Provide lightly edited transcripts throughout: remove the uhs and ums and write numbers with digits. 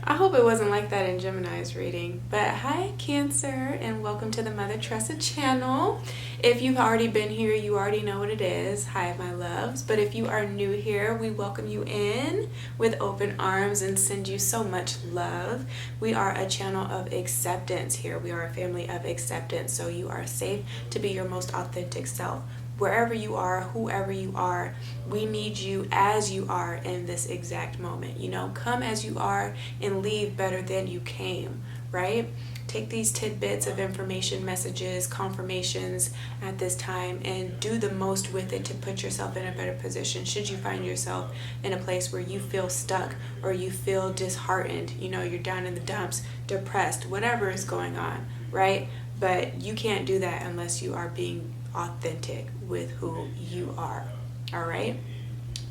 I hope it wasn't like that in Gemini's reading. But hi, Cancer, and welcome to the Mother Tressa channel. If you've already been here, you already know what it is. Hi, my loves. But if you are new here, we welcome you in with open arms and send you so much love. We are a channel of acceptance here. We are a family of acceptance, so you are safe to be your most authentic self. Wherever you are, whoever you are, we need you as you are in this exact moment. You know, come as you are and leave better than you came, right? Take these tidbits of information, messages, confirmations at this time and do the most with it to put yourself in a better position. Should you find yourself in a place where you feel stuck or you feel disheartened, you know, you're down in the dumps, depressed, whatever is going on, right? But you can't do that unless you are being authentic with who you are. All right,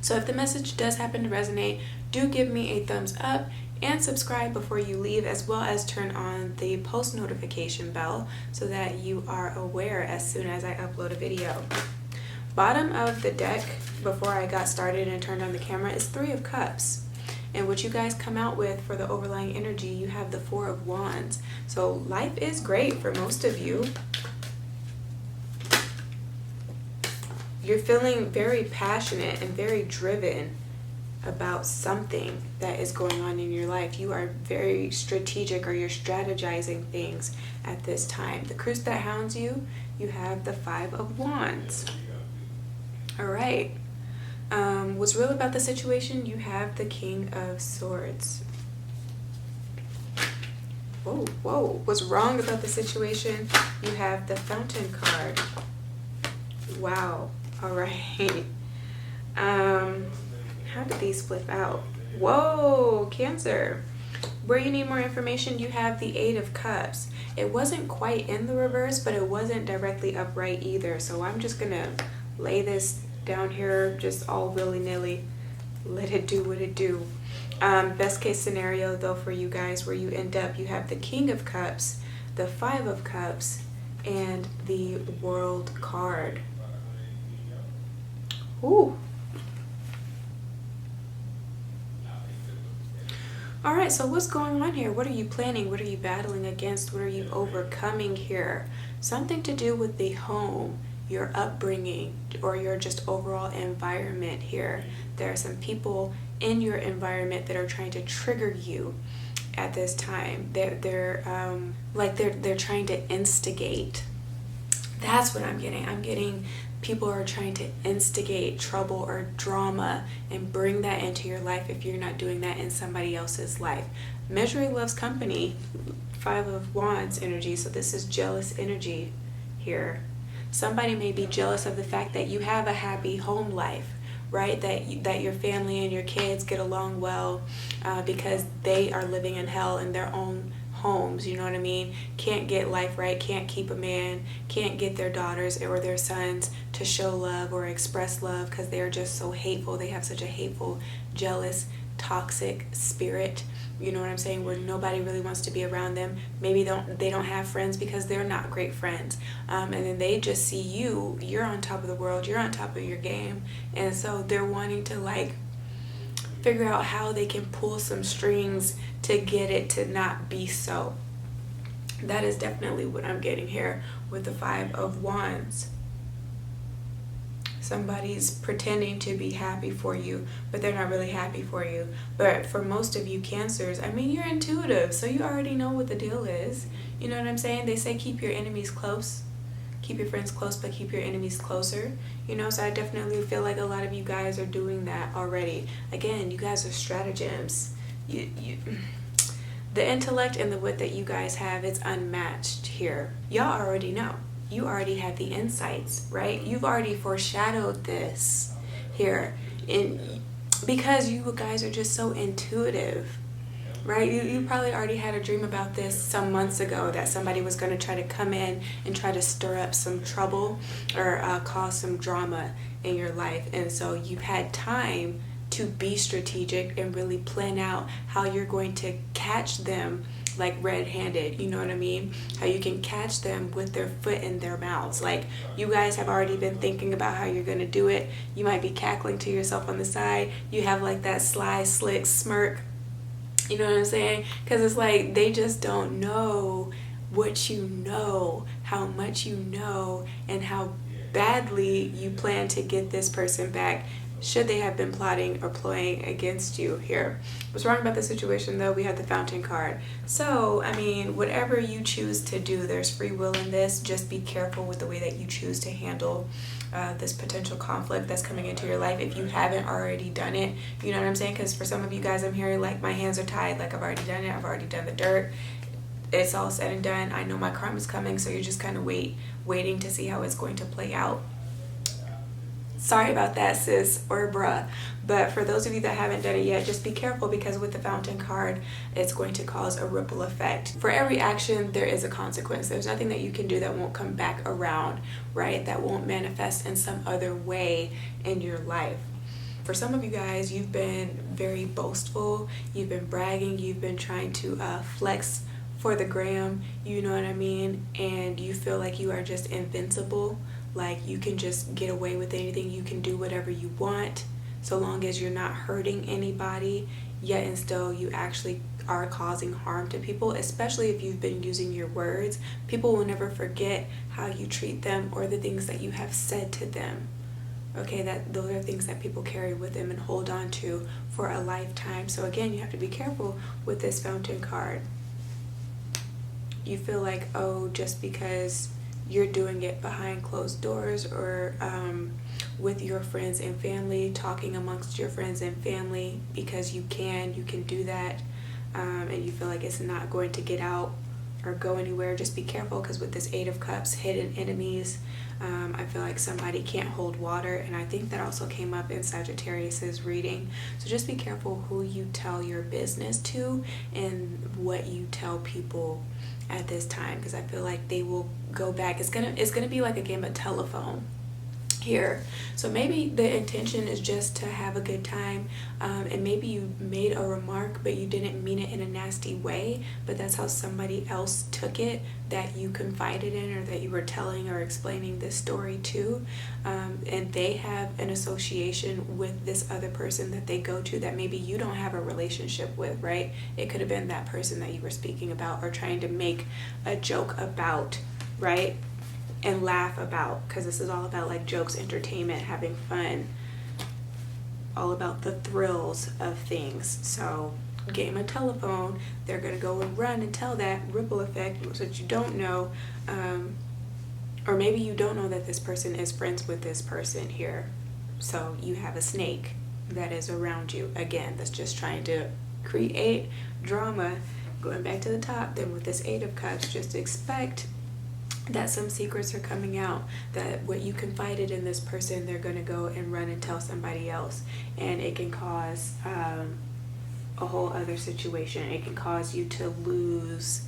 so if the message does happen to resonate, do give me a thumbs up and subscribe before you leave, as well as turn on the post notification bell so that you are aware as soon as I upload a video. Bottom of the deck before I got started and turned on the camera is 3 of Cups. And what you guys come out with for the overlying energy, you have the 4 of Wands. So life is great for most of you. You're feeling very passionate and very driven about something that is going on in your life. You are very strategic, or you're strategizing things at this time. The Cruse that hounds you, you have the 5 of Wands. All right. What's real about the situation? You have the King of Swords. Whoa. What's wrong about the situation? You have the Fountain card. Wow. All right. How did these flip out? Whoa, Cancer. Where you need more information, you have the 8 of Cups. It wasn't quite in the reverse, but it wasn't directly upright either. So I'm just going to lay this down here just all willy-nilly. Let it do what it do. Best case scenario, though, for you guys, where you end up, you have the King of Cups, the 5 of Cups, and the World card. Ooh. All right, so what's going on here? What are you planning? What are you battling against? What are you overcoming here? Something to do with the home, your upbringing, or your just overall environment here. There are some people in your environment that are trying to trigger you at this time. They're trying to instigate. That's what I'm getting. I'm getting people are trying to instigate trouble or drama and bring that into your life if you're not doing that in somebody else's life. Misery loves company. 5 of Wands energy. So this is jealous energy here. Somebody may be jealous of the fact that you have a happy home life, right? That your family and your kids get along well because they are living in hell in their own homes, you know what I mean? Can't get life right, can't keep a man, can't get their daughters or their sons to show love or express love because they're just so hateful. They have such a hateful, jealous, toxic spirit, you know what I'm saying, where nobody really wants to be around them. Maybe they don't have friends because they're not great friends, and then they just see you're on top of the world, you're on top of your game, and so they're wanting to like figure out how they can pull some strings to get it to not be so. That is definitely what I'm getting here with the 5 of Wands. Somebody's pretending to be happy for you, but they're not really happy for you. But for most of you Cancers, I mean, you're intuitive, so you already know what the deal is. You know what I'm saying? They say keep your enemies close. Keep your friends close, but keep your enemies closer. You know, so I definitely feel like a lot of you guys are doing that already. Again, you guys are stratagems. The intellect and the wit that you guys have, it's unmatched here. Y'all already know. You already have the insights, right? You've already foreshadowed this here. Because you guys are just so intuitive. Right? You probably already had a dream about this some months ago, that somebody was going to try to come in and try to stir up some trouble or cause some drama in your life. And so you've had time to be strategic and really plan out how you're going to catch them like red-handed, you know what I mean? How you can catch them with their foot in their mouths. Like, you guys have already been thinking about how you're going to do it. You might be cackling to yourself on the side. You have like that sly, slick smirk You know what I'm saying? Because it's like they just don't know what you know, how much you know, and how badly you plan to get this person back should they have been plotting or ploying against you here. What's wrong about the situation though? We have the fountain card. So, I mean, whatever you choose to do, there's free will in this. Just be careful with the way that you choose to handle this potential conflict that's coming into your life if you haven't already done it. You know what I'm saying? Because for some of you guys, I'm hearing like my hands are tied, like I've already done it, I've already done the dirt. It's all said and done. I know my karma's coming, so you're just kind of waiting to see how it's going to play out. Sorry about that, sis or bruh. But for those of you that haven't done it yet, just be careful, because with the fountain card, it's going to cause a ripple effect. For every action, there is a consequence. There's nothing that you can do that won't come back around, right? That won't manifest in some other way in your life. For some of you guys, you've been very boastful. You've been bragging. You've been trying to flex for the gram, you know what I mean? And you feel like you are just invincible. Like you can just get away with anything, you can do whatever you want so long as you're not hurting anybody, yet and still you actually are causing harm to people, especially if you've been using your words. People will never forget how you treat them or the things that you have said to them. Okay, those are things that people carry with them and hold on to for a lifetime. So again, you have to be careful with this fountain card. You feel like, oh, just because you're doing it behind closed doors or with your friends and family, talking amongst your friends and family, because you can do that, and you feel like it's not going to get out or go anywhere. Just be careful, because with this Eight of Cups, hidden enemies, I feel like somebody can't hold water, and I think that also came up in Sagittarius's reading. So just be careful who you tell your business to and what you tell people at this time, because I feel like they will go back. It's gonna be like a game of telephone here. So maybe the intention is just to have a good time, and maybe you made a remark but you didn't mean it in a nasty way, but that's how somebody else took it that you confided in or that you were telling or explaining this story to, and they have an association with this other person that they go to that maybe you don't have a relationship with, right? It could have been that person that you were speaking about or trying to make a joke about, right? And laugh about, because this is all about like jokes, entertainment, having fun, all about the thrills of things. So game of telephone, they're gonna go and run and tell that ripple effect so that you don't know, or maybe you don't know that this person is friends with this person here. So you have a snake that is around you, again, that's just trying to create drama. Going back to the top, then with this Eight of Cups, just expect that some secrets are coming out, that what you confided in this person, they're going to go and run and tell somebody else, and it can cause a whole other situation. It can cause you to lose,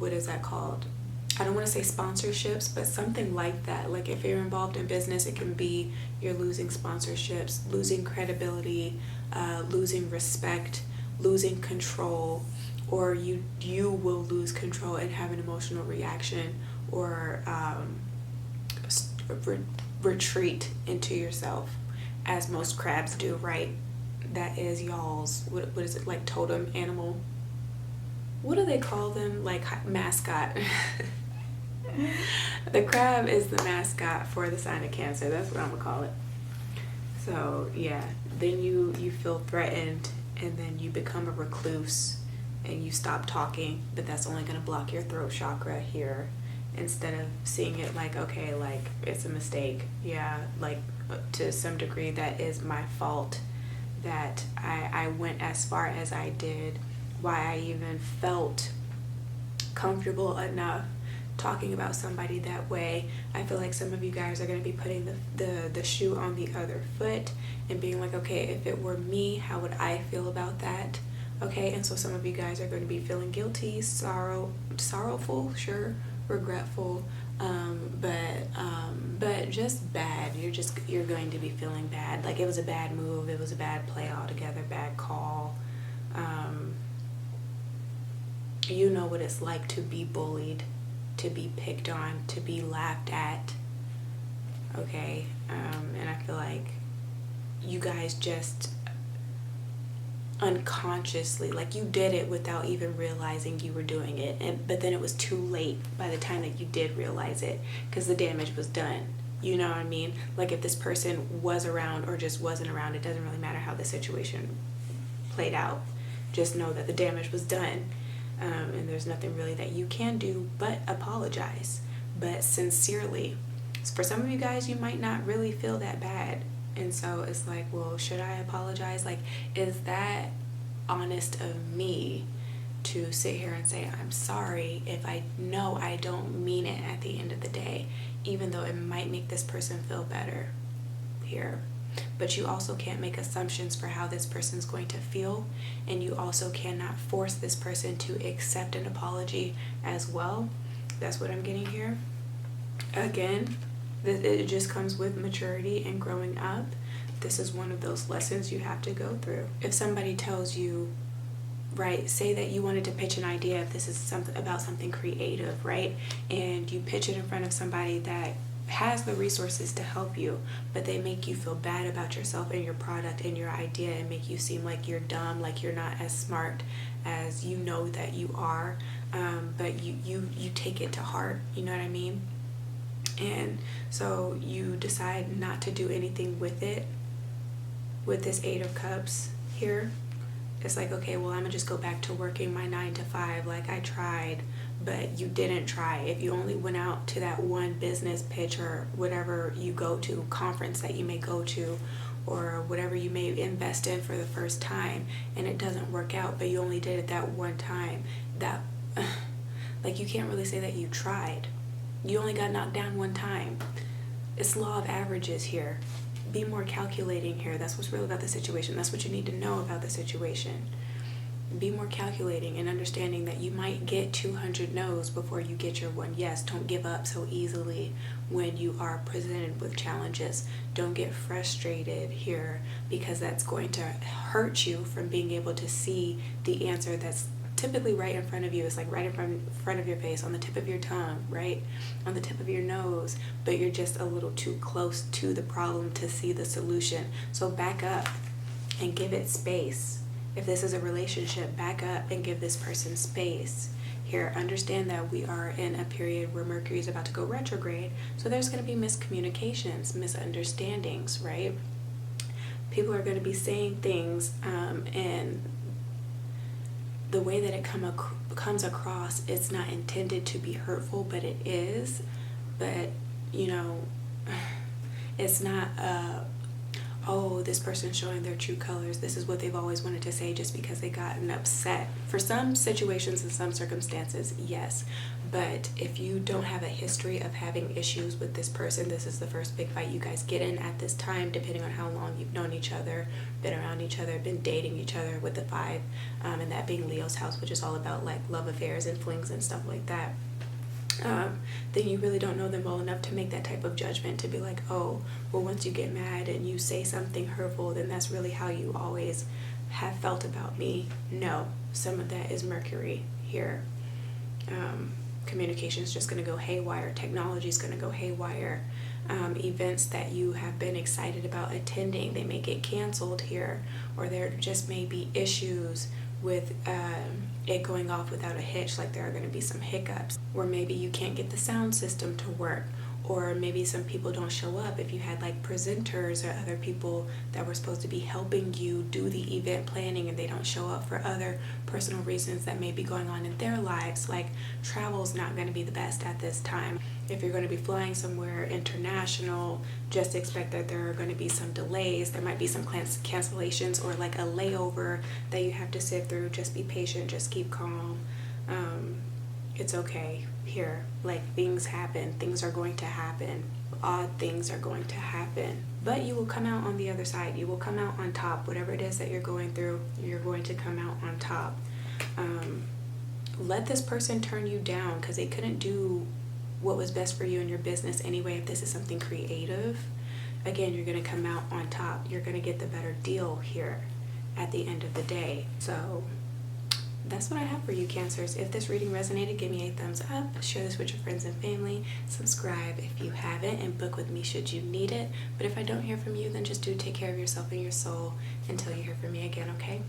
what is that called? I don't want to say sponsorships, but something like that. Like if you're involved in business, it can be you're losing sponsorships, losing credibility, losing respect, losing control, or you will lose control and have an emotional reaction, or retreat into yourself, as most crabs do, right? That is y'all's, what is it, like totem animal? What do they call them? Like mascot. The crab is the mascot for the sign of Cancer. That's what I'm gonna call it. So yeah, then you feel threatened, and then you become a recluse and you stop talking, but that's only gonna block your throat chakra here, instead of seeing it like, okay, like it's a mistake. Yeah, like to some degree that is my fault, that I went as far as I did, why I even felt comfortable enough talking about somebody that way. I feel like some of you guys are going to be putting the shoe on the other foot and being like, okay, if it were me, how would I feel about that? Okay, and so some of you guys are going to be feeling guilty, sorrowful, sure, regretful, but just bad. You're going to be feeling bad. Like it was a bad move, it was a bad play altogether, bad call. You know what it's like to be bullied, to be picked on, to be laughed at. Okay, and I feel like you guys just unconsciously, like you did it without even realizing you were doing it, but then it was too late by the time that you did realize it, because the damage was done. You know what I mean? Like if this person was around or just wasn't around, it doesn't really matter how the situation played out. Just know that the damage was done, and there's nothing really that you can do but apologize, but sincerely. For some of you guys, you might not really feel that bad, and so it's like, well, should I apologize? Like, is that honest of me to sit here and say I'm sorry if I know I don't mean it at the end of the day, even though it might make this person feel better here? But you also can't make assumptions for how this person's going to feel, and you also cannot force this person to accept an apology as well. That's what I'm getting here. Again, it just comes with maturity and growing up. This is one of those lessons you have to go through. If somebody tells you, right, say that you wanted to pitch an idea, if this is something about something creative, right, and you pitch it in front of somebody that has the resources to help you, but they make you feel bad about yourself and your product and your idea and make you seem like you're dumb, like you're not as smart as you know that you are, but you take it to heart, you know what I mean? And so you decide not to do anything with it. With this 8 of Cups here, it's like, okay, well, I'm gonna just go back to working my 9 to 5. Like, I tried, but you didn't try. If you only went out to that one business pitch or whatever you go to, conference that you may go to, or whatever you may invest in for the first time, and it doesn't work out, but you only did it that one time, that like, you can't really say that you tried. You only got knocked down one time. It's law of averages here. Be more calculating here. That's what's real about the situation. That's what you need to know about the situation. Be more calculating and understanding that you might get 200 no's before you get your one yes. Don't give up so easily when you are presented with challenges. Don't get frustrated here, because that's going to hurt you from being able to see the answer that's typically right in front of you. It's like right in front of your face, on the tip of your tongue, right on the tip of your nose, but you're just a little too close to the problem to see the solution. So back up and give it space. If this is a relationship, back up and give this person space. Here, understand that we are in a period where Mercury is about to go retrograde, so there's going to be miscommunications, misunderstandings, right? People are going to be saying things, and the way that it comes across, it's not intended to be hurtful, but it is. But, you know, it's not, oh, this person's showing their true colors. This is what they've always wanted to say just because they gotten upset. For some situations and some circumstances, yes. But if you don't have a history of having issues with this person, this is the first big fight you guys get in at this time, depending on how long you've known each other, been around each other, been dating each other, with the 5, and that being Leo's house, which is all about like love affairs and flings and stuff like that. Then you really don't know them well enough to make that type of judgment, to be like, oh, well, once you get mad and you say something hurtful, then that's really how you always have felt about me. No, some of that is Mercury here. Communication is just going to go haywire. Technology is going to go haywire. Events that you have been excited about attending, they may get canceled here, or there just may be issues with it going off without a hitch, like there are going to be some hiccups, or maybe you can't get the sound system to work, or maybe some people don't show up. If you had like presenters or other people that were supposed to be helping you do the event planning and they don't show up for other personal reasons that may be going on in their lives, like travel's not going to be the best at this time. If you're going to be flying somewhere international, just expect that there are going to be some delays. There might be some cancellations or like a layover that you have to sit through. Just be patient. Just keep calm. It's okay here. Like, things happen. Things are going to happen. Odd things are going to happen. But you will come out on the other side. You will come out on top. Whatever it is that you're going through, you're going to come out on top. Let this person turn you down because they couldn't do what was best for you in your business anyway. If this is something creative, again, you're going to come out on top. You're going to get the better deal here at the end of the day. So that's what I have for you, Cancers. If this reading resonated, give me a thumbs up. Share this with your friends and family. Subscribe if you haven't, and book with me should you need it. But if I don't hear from you, then just do take care of yourself and your soul until you hear from me again, okay?